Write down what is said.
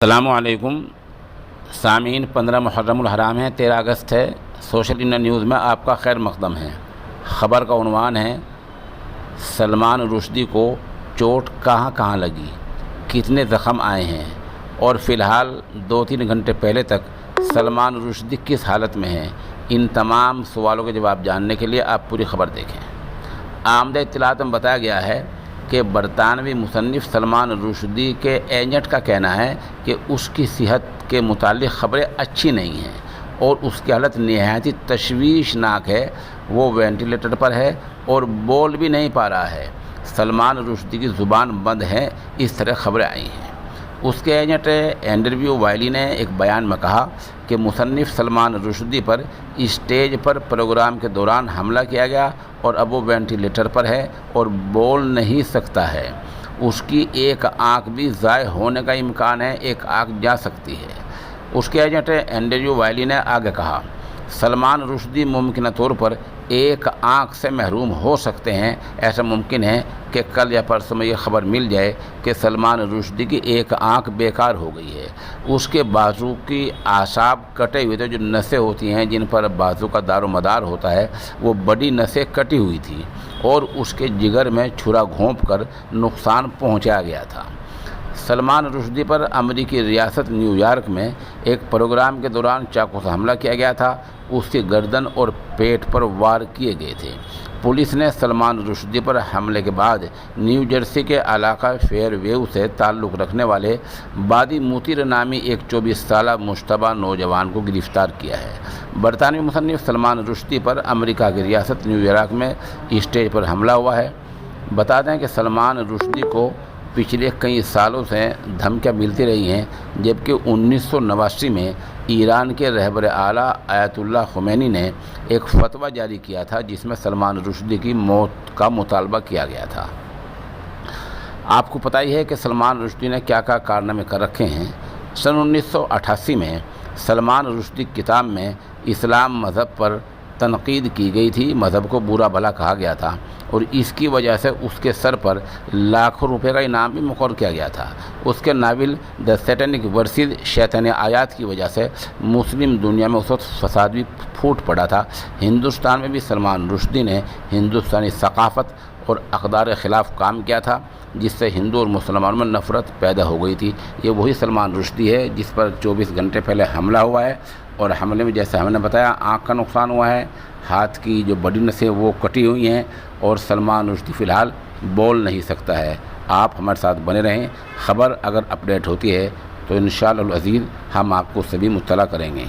السلام علیکم سامعین، 15 محرم الحرام ہے، 13 اگست ہے۔ سوشل انڈیا نیوز میں آپ کا خیر مقدم ہے۔ خبر کا عنوان ہے سلمان رشدی کو چوٹ کہاں کہاں لگی، کتنے زخم آئے ہیں، اور فی الحال 2-3 گھنٹے پہلے تک سلمان رشدی کس حالت میں ہیں۔ ان تمام سوالوں کے جواب جاننے کے لیے آپ پوری خبر دیکھیں۔ آمدہ اطلاعات میں بتایا گیا ہے کہ برطانوی مصنف سلمان رشدی کے ایجنٹ کا کہنا ہے کہ اس کی صحت کے متعلق خبریں اچھی نہیں ہیں اور اس کی حالت نہایت ہی تشویشناک ہے۔ وہ وینٹیلیٹر پر ہے اور بول بھی نہیں پا رہا ہے۔ سلمان رشدی کی زبان بند ہے، اس طرح خبریں آئی ہیں۔ اس کے ایجنٹ اینڈریو وائلی نے ایک بیان میں کہا کہ مصنف سلمان رشدی پر اسٹیج پر پروگرام کے دوران حملہ کیا گیا اور اب وہ وینٹیلیٹر پر ہے اور بول نہیں سکتا ہے۔ اس کی ایک آنکھ بھی ضائع ہونے کا امکان ہے، ایک آنکھ جا سکتی ہے۔ اس کے ایجنٹ اینڈریو وائلی نے آگے کہا، سلمان رشدی ممکنہ طور پر ایک آنکھ سے محروم ہو سکتے ہیں۔ ایسا ممکن ہے کہ کل یا پرسوں میں یہ خبر مل جائے کہ سلمان رشدی کی ایک آنکھ بیکار ہو گئی ہے۔ اس کے بازو کی اعصاب کٹے ہوئے تھے، جو نسیں ہوتی ہیں جن پر بازو کا دار و مدار ہوتا ہے، وہ بڑی نسیں کٹی ہوئی تھیں اور اس کے جگر میں چھرا گھونپ کر نقصان پہنچایا گیا تھا۔ سلمان رشدی پر امریکی ریاست نیو یارک میں ایک پروگرام کے دوران چاقو سے حملہ کیا گیا تھا۔ اس کی گردن اور پیٹ پر وار کیے گئے تھے۔ پولیس نے سلمان رشدی پر حملے کے بعد نیو جرسی کے علاقہ فیئر ویو سے تعلق رکھنے والے بادی موتیر نامی ایک 24 سالہ مشتبہ نوجوان کو گرفتار کیا ہے۔ برطانوی مصنف سلمان رشدی پر امریکہ کی ریاست نیو یارک میں اسٹیج پر حملہ ہوا ہے۔ بتا دیں کہ سلمان رشدی کو پچھلے کئی سالوں سے دھمکیاں ملتی رہی ہیں، جبکہ 1989 میں ایران کے رہبر اعلیٰ آیت اللہ خمینی نے ایک فتویٰ جاری کیا تھا جس میں سلمان رشدی کی موت کا مطالبہ کیا گیا تھا۔ آپ کو پتہ ہی ہے کہ سلمان رشدی نے کیا کارنامے کر رکھے ہیں۔ سن 1988 میں سلمان رشدی کی کتاب میں اسلام مذہب پر تنقید کی گئی تھی، مذہب کو برا بھلا کہا گیا تھا اور اس کی وجہ سے اس کے سر پر لاکھوں روپے کا انعام بھی مقرر کیا گیا تھا۔ اس کے ناول دی سیٹینک ورسز شیطانی آیات کی وجہ سے مسلم دنیا میں اس وقت فساد بھی پھوٹ پڑا تھا۔ ہندوستان میں بھی سلمان رشدی نے ہندوستانی ثقافت اور اقدار کے خلاف کام کیا تھا، جس سے ہندو اور مسلمانوں میں نفرت پیدا ہو گئی تھی۔ یہ وہی سلمان رشدی ہے جس پر 24 گھنٹے پہلے حملہ ہوا ہے، اور حملے میں جیسے ہم نے بتایا آنکھ کا نقصان ہوا ہے، ہاتھ کی جو بڑی نسیں وہ کٹی ہوئی ہیں، اور سلمان رشدی فی الحال بول نہیں سکتا ہے۔ آپ ہمارے ساتھ بنے رہیں۔ خبر اگر اپڈیٹ ہوتی ہے تو انشاءاللہ العزیز ہم آپ کو سبھی مطلع کریں گے۔